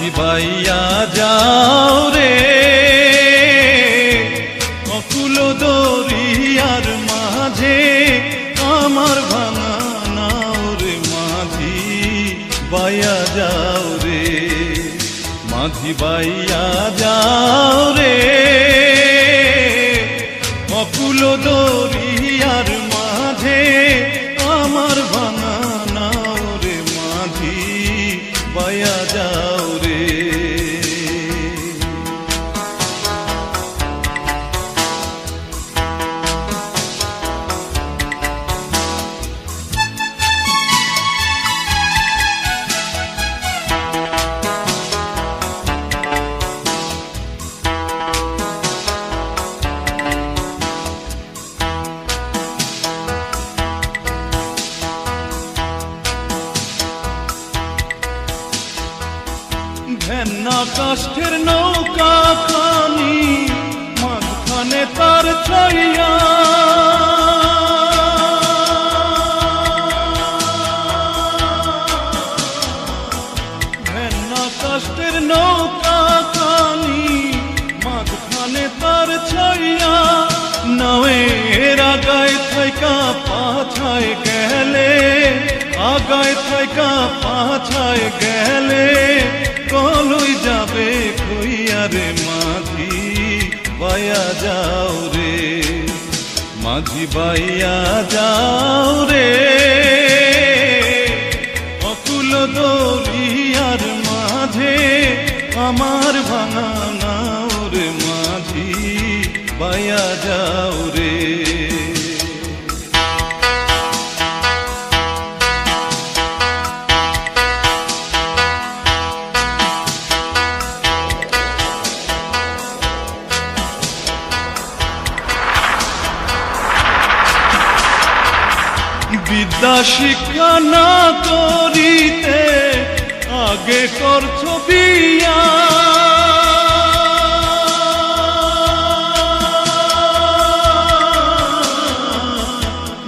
মাঝি বাইয়া যাও রে অকুল দরিয়ার মাঝে আমার ভাঙা নাও রে মাঝি বাইয়া যাও রে মাঝি বাইয়া যাও রে অকুল দরিয়ার মাঝে আমার ভাঙা নাও রে মাঝি বাইয়া যাও রে ঘেন্না কাষ্ঠের নৌকা খানি মাঝখানে তার ছাইয়া ঘেন্না কাষ্ঠের নৌকা খানি মাঝখানে তার ছাইয়া নাওয়ের আগায় থাইকা পাছায় গেলে আগায় থাইকা পাছায় গেলে কলই যাবে কইয়া রে মাঝি বাইয়া যাও রে মাঝি বাইয়া যাও রে অকুল দরিয়ার মাঝে আমার ভাঙা নাও রে মাঝি বাইয়া যাও রে বিদ্যা শিক্ষা না করিতে আগে করছো বিয়া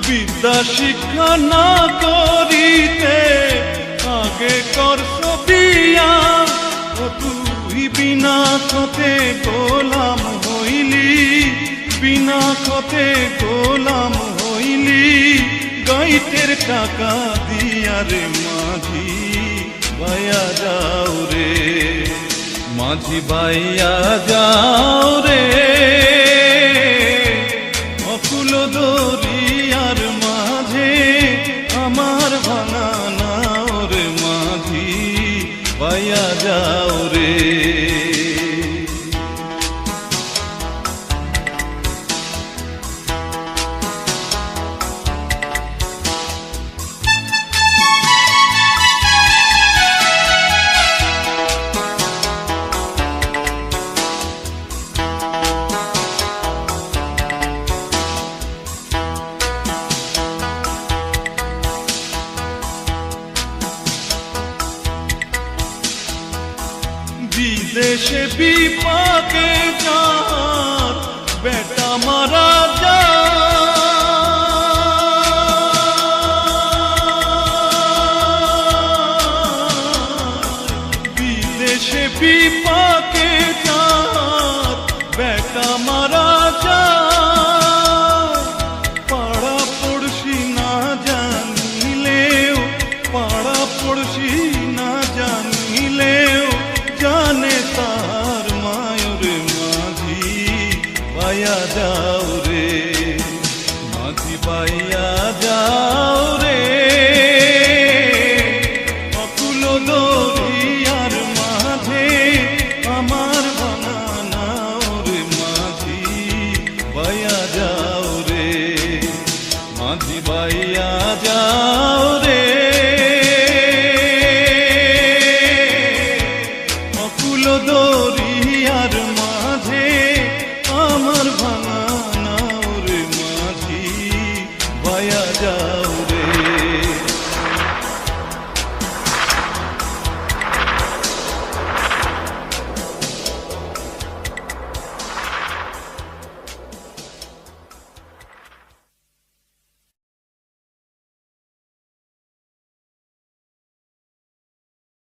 বিদ্যা শিক্ষা না করিতে আগে করছো বিয়া ও তুই বিনা খতে গোলাম হইলি বিনা খতে গোলাম হইলি গাইতের টাকা দিয়া রে মাঝি বাইয়া যাও রে মাঝি বাইয়া যাও রে অকুল দরিয়ার মাঝে আমার ভাঙা নাও রে মাঝি বাইয়া যাও রে বিদেশে বিপাকে যা